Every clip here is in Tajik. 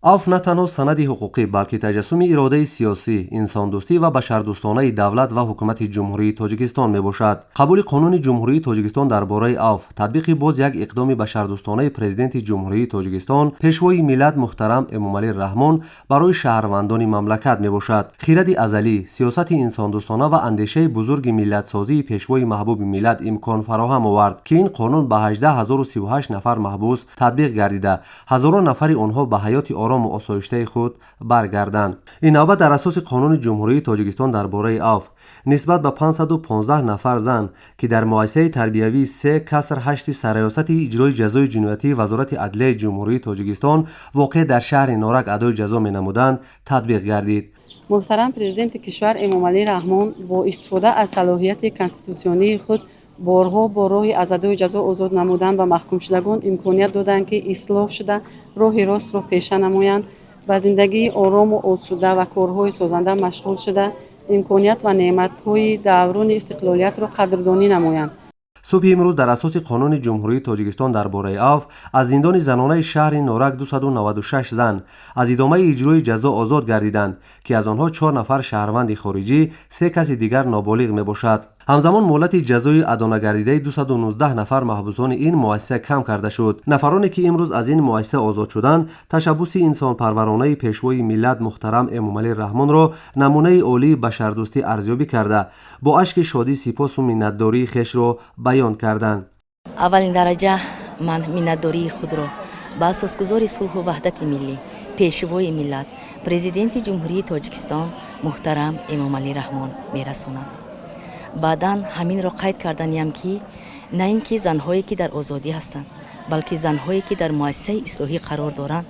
аф на танҳо санади ҳуқуқӣ, балки таҷассуми иродаи сиёсӣ, инсондӯстӣ ва башардӯстонаи давлат ва ҳукумати ҷумҳурии Тоҷикистон мебошад. қабули қонуни ҷумҳурии Тоҷикистон дар бораи аф, татбиқи боз як иқдоми башардӯстонаи президенти ҷумҳурии Тоҷикистон, пешвои миллат муҳтарам Эмомалӣ Раҳмон барои шаҳрвандони мамлакат мебошад. хиради азалӣ, сиёсати инсондӯстона ва андешаи бузурги миллатсозии пешвои маҳбуби миллат имкон фароҳам овард, ки ин қонун ба 18038 нафар маҳбус татбиқ гардида, ҳазорон нафари онҳо ба ҳаёти орому осоиштаи худ баргарданд. ин навбат дар асоси қонуни ҷумҳурии Тоҷикистон дар бораи аф нисбат ба 515 нафар зан, ки дар муассисаи тарбиявии 3 каср 8 сараёсати иҷрои ҷазои ҷиноятии Вазорати Адлияи Ҷумҳурии Тоҷикистон воқеъ дар шаҳри Норак адои ҷазо менамуданд, татбиқ гардид. محترم پرزیدنت کشور امامعلی رحمان با استفاده از صلاحیت کنستیتوسیونی خود بارها با راه از ادای جزا آزاد نمودن و محکوم شدگان امکانیت دادند که اصلاح شده راه راست را پیشه نمایند و زندگی آرام و آسوده و کارهای سازنده مشغول شده امکانیت و نعمت‌های دوران استقلالیت را قدردانی نمایند. صبح امروز در اساس قانون جمهوری تاجیکستان درباره اف از زندان زنانه شهر نورک 296 زن از ادامه اجرای جزا آزاد گردیدند که از آنها 4 نفر شهروند خارجی، 3 کس دیگر نابالغ میباشد. همزمان مهلت جزای ادانه گردیده 219 نفر محبوسان این مؤسسه کم کرده شد. نفرانی که امروز از این مؤسسه آزاد شدند، تشبث انسان پرورانه پیشوای ملت محترم امامعلی رحمان را نمونه عالی بشردوستی ارزیابی کرده با اشک شادی سپاس و منتداری خویش را بیان کردند. اولین درجه من منتداری خود را با اساسگذار صلح و وحدت ملی پیشوای ملت پرزیدنت جمهوری تاجیکستان محترم امامعلی رحمان میرسانم. بعداً همین را قید کردنیم که نه اینکه زنهایی که در آزادی هستند بلکه زنهایی که در مؤسسه اصلاحی قرار دارند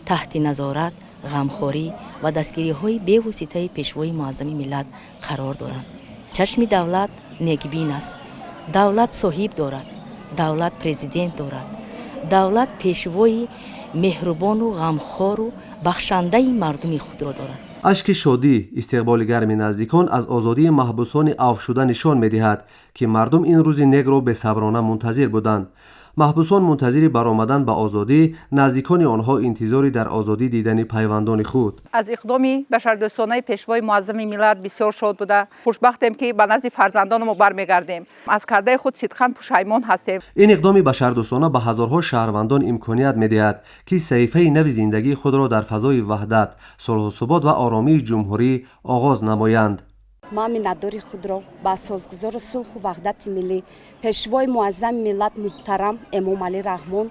تحت نظارت، غمخواری و دستگیری های بی‌واسطه پیشوای معظم ملت قرار دارند. چشم دولت نیکبین است. دولت صاحب دارد. دولت پرزیدنت دارد. دولت پیشوای مهربان و غمخوار و بخشنده مردم خود را دارد. اشک شادی استقبال گرم نزدیکان از آزادی محبوسان عفو شده نشان می‌دهد که مردم این روز نیک را به صبرانه منتظر بودند. محبوسان منتظر برآمدن به آزادی، نزدیکان آنها انتظاری در آزادی دیدن پیوندان خود. از اقدام بشردوستانه پیشوای معظم ملت بسیار شاد بوده. خوشبختیم که به نزد فرزندانمون برمیگردیم. از کرده خود صدقاً پشیمان هستیم. این اقدام بشردوستانه به هزارها شهروندان امکانیت می‌دهد که صحیفه نو زندگی خود را در فضای وحدت، صلح و ثبات و آرامی جمهوری آغاز نمایند. ما منتداری خود را با سازگزار صلح و وحدت ملی پیشوای معظم ملت محترم امامعلی رحمان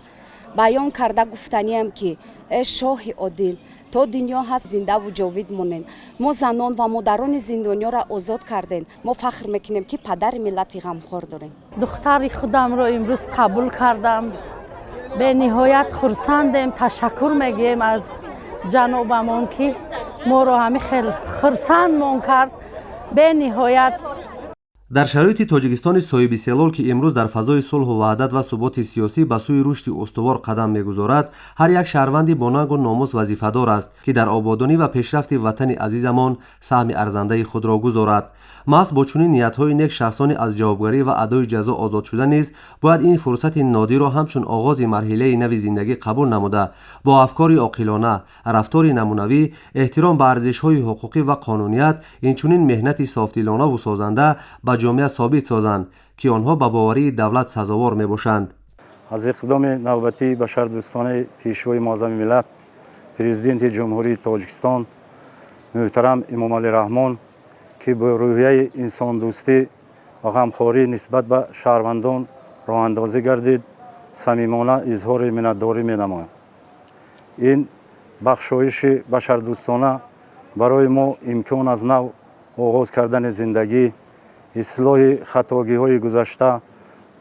بیان کرده گفتنیم که ای شاه عادل، تا دنیا هست زنده و جاوید مانند. ما زنان و مادران زندانیا را آزاد کردین. ما فخر میکنیم که پدر ملت غمخوار داریم. دختر خودم را امروز قبول کردم. به نهایت خرسندیم. تشکر میگیم از جنابمان که ما را همه خیلی خرسندمان کرد. به نهایت در شرایط تاجیکستان صاحب استقلال که امروز در فضای صلح و وحدت و ثبات سیاسی به سوی رشد استوار قدم می‌گذارد، هر یک شهروندی با ننگ و ناموس وظیفه‌دار است که در آبادانی و پیشرفت وطن عزیزمان سهم ارزنده خود را گذارد. محض با چنین نیت‌های نیک شخصانی از جوابگری و ادای جزا آزاد شدن نیز باید این فرصت نادر را همچون آغاز مرحله نو زندگی قبول نموده با افکار عاقلانه، رفتار نمونوی، احترام به ارزش‌های حقوقی و قانونیت، اینچنین مهنت صافدلانه و سازنده به جامعه ثابت سازند که آنها به باوری دولت سزاوار می باشند. از اقدام نوبتی بشردوستانه پیشوای معظم ملت پرزیدنت جمهوری تاجیکستان محترم امامعلی رحمان که با روحیه انسان دوستی و غمخواری نسبت به شهروندان راه اندازی گردید، صمیمانه اظهار منتداری می نمایم. این بخشایش بشردوستانه برای ما امکان از نو آغاز کردن زندگی، اصلاح خطاگی‌های گذشته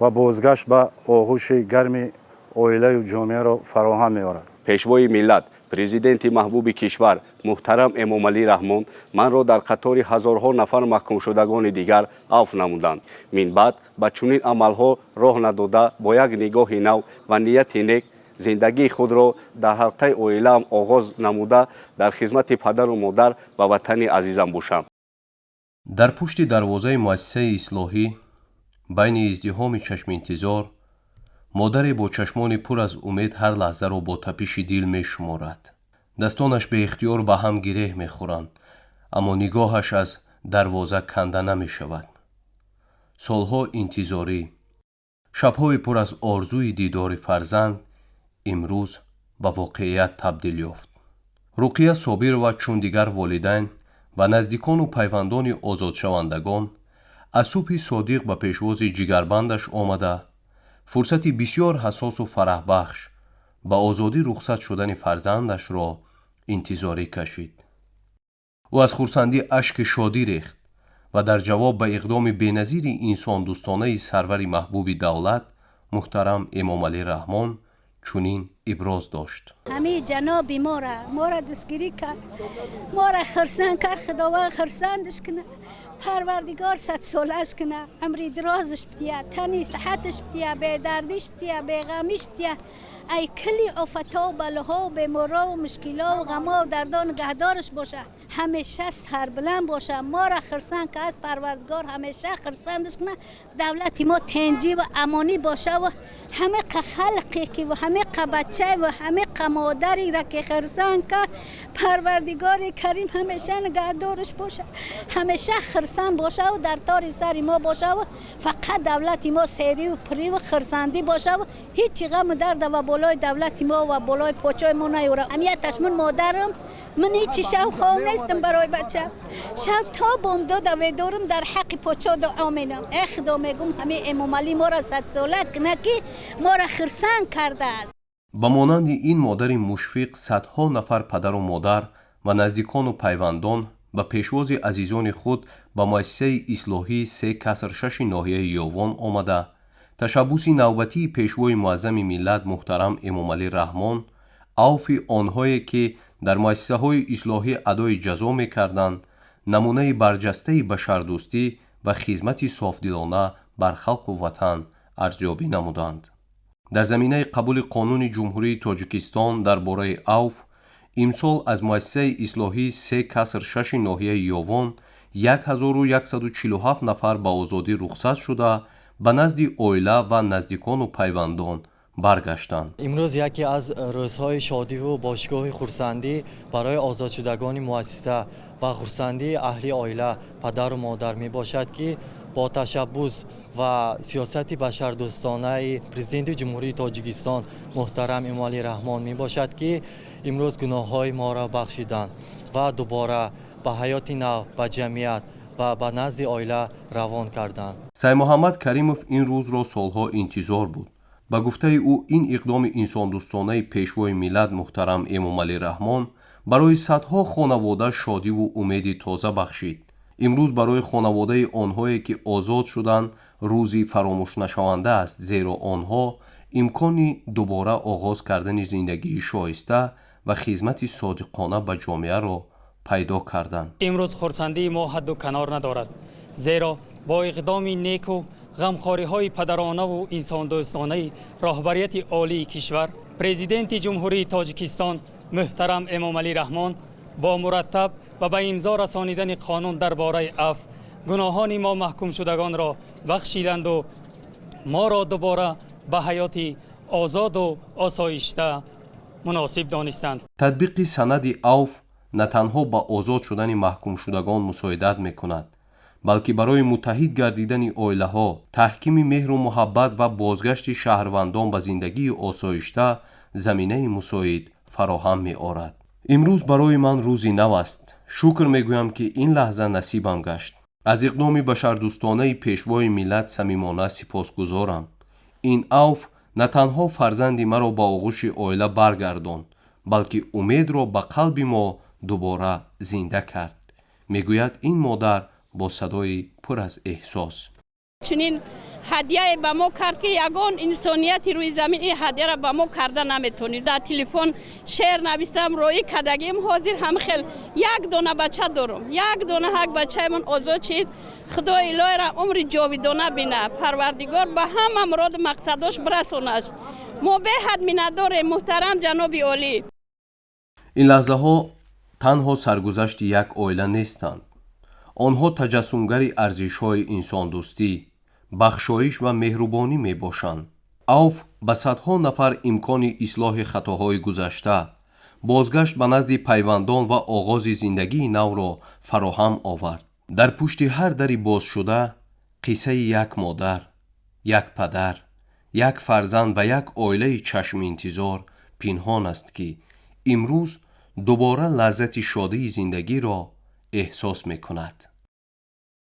و بازگشت به آغوش گرم عائله و جامعه را فراهم می‌آورد. پیشوای ملت پرزیدنت محبوب کشور محترم امامعلی رحمان من را در قطار هزارها نفر محکوم شدگان دیگر عفو نمودند. من بعد به چنین عملها راه نداده با یک نگاه نو و نیت نیک زندگی خود را در حلقه عائله‌ام آغاز نموده در خدمت پدر و مادر و وطن عزیزم باشم. در پشت دروازه مؤسسه اصلاحی بین ازدحام چشم انتظار مادر با چشمان پر از امید هر لحظه را با تپش دل می شمارد. дастонаш беихтиёр ба ҳам гиреҳ мехӯранд, аммо нигоҳаш аз дарвоза канда намешавад. солҳо интизорӣ, шабҳои пур аз орзуи дидори фарзанд имрӯз ба воқеият табдил ёфт. руқия собирова чун дигар волидайн ва наздикону пайвандони озодшавандагон аз субҳи содиқ ба пешвози ҷигарбандаш омада фурсати бисёр ҳасосу фараҳбахш ба озодӣ рухсат шудани фарзандашро интизорӣ кашид. ӯ аз хурсандӣ ашки шодӣ рехт ва дар ҷавоб ба иқдоми беназири инсондӯстонаи сарвари маҳбуби давлат муҳтарам Эмомалӣ Раҳмон чунин иброз дошт. ҳамаи ҷаноби мора дастгирӣ кард, мора хурсанд кард. худованд хурсандаш куна, парвардигор садсолаш куна, умри дирозаш бития, тани сиҳаташ бития, бедардиш бития, беғамиш бития. ای کلی آفتا و بلاها و بیمارا و مشکلا و غما و دردان نگهدارش باشه، همیشه سربلند باشه. ما را خرسند که از پروردگار همیشه خرسندش کنه، دولت ما تنجی و امانی باشه و همه خلقی که و همه بچه و همه مادری را که خرسند که پروردگار کریم همیشه نگهدارش باشه، همیشه خرسند باشه و در تار سر ما باشه و فقط دولت ما سری و پری و خرسندی باشه و هیچ غم و درد و بالای دولت ما و بالای پاچای ما نیوره. امیتش من مادرم، من هیچی شب خواب نیستم برای بچه. شب تا بامداد و دارم در حق پاچا دعا مینم. ای خدا میگم همه امامعلی ما را 100 ساله کنه که ما را خرسند کرده است. ба монанди ин модари мушфиқ садҳо нафар падару модар ва наздикону пайвандон ба пешвози азизони худ ба муассисаи ислоҳии 3-6 ноҳияи Ёвон омада ташаббуси навбатии пешвои муаззами миллат муҳтарам Эмомалӣ Раҳмон, авфи онҳое ки дар муассисаҳои ислоҳӣ адои ҷазо мекарданд, намунаи барҷастаи башардӯстӣ ва хизмати софдилона бар халқу ватан арзёбӣ намуданд. дар заминаи қабули қонуни ҷумҳурии Тоҷикистон дар бораи авф имсол аз муассисаи ислоҳии 3-6 ноҳияи Ёвон 1147 нафар ба озодӣ рухсат шуда ба назди оила ва наздикону пайвандон баргаштанд. имрӯз яке аз рӯзҳои шодиву бошгоҳи хурсандӣ барои озодшудагони муассиса ва хурсандии аҳли оила падару модар мебошад ки бо ташаббус ва сиёсати башардӯстонаи президенти ҷумҳурии Тоҷикистон муҳтарам Эмомалӣ Раҳмон мебошад ки имрӯз гуноҳҳои моро бахшиданд ва дубора ба ҳаёти нав, ба ҷамъият ва ба назди оила равон карданд. Саймуҳаммад Каримов ин рӯзро солҳо интизор буд. ба гуфтаи ӯ ин иқдоми инсондӯстонаи пешвои миллат муҳтарам Эмомалӣ Раҳмон барои садҳо хонавода шодиву умеди тоза бахшид. имрӯз барои хонаводаи онҳое ки озод шуданд рӯзи фаромӯшнашаванда аст, зеро онҳо имкони дубора оғоз кардани зиндагии шоиста ва хизмати содиқона ба ҷомеаро пайдо карданд. имрӯз хурсандии мо ҳадду канор надорад, зеро бо иқдоми неку ғамхориҳои падаронаву инсондӯстонаи роҳбарияти олии кишвар, президенти ҷумҳурии Тоҷикистон муҳтарам Эмомалӣ Раҳмон бо мураттаб ва ба имзо расонидани қонун дар бораи аф гуноҳони мо маҳкумшудагонро бахшиданду моро дубора ба ҳаёти озоду осоишта муносиб донистанд. татбиқи санади авф на танҳо ба озод шудани маҳкумшудагон мусоидат мекунад, балки барои муттаҳид гардидани оилаҳо, таҳкими меҳру муҳаббат ва бозгашти шаҳрвандон ба зиндагии осоишта заминаи мусоид фароҳам меорад. имрӯз барои ман рӯзи нав аст. шукр мегӯям ки ин лаҳза насибам гашт. аз иқдоми башардӯстонаи пешвои миллат самимона сипосгузорам. ин авф на танҳо фарзанди маро ба оғӯши оила баргардонд, балки умедро ба қалби мо дубора зинда кард, мегӯяд ин модар бо садои пур аз эҳсос. чунин ҳадияе ба мо кард ки ягон инсонияти рӯи замин ин ҳадияро ба мо карда наметонид. дар телефон шеър навистам, роӣ кардагим, ҳозир ҳам хел як дона бача дорам, як дона ҳак бачаамон озод шид. худо илоҳира умри ҷовидона бина, парвардигор ба ҳама муроду мақсадош бирасонаш. мо беҳад миннатдорем муҳтарам ҷаноби олӣ. ин лаҳзаҳо танҳо саргузашти як оила нестанд. онҳо таҷассумгари арзишҳои инсондӯстӣ, бахшоиш ва меҳрубонӣ мебошанд. авф ба садҳо нафар имкони ислоҳи хатоҳои гузашта, бозгашт ба назди пайвандон ва оғози зиндагии навро фароҳам овард. дар пушти ҳар дари бозшуда қиссаи як модар, як падар, як фарзанд ва як оилаи чашминтизор пинҳон аст ки имрӯз дубора лаззати шодии зиндагиро эҳсос мекунад.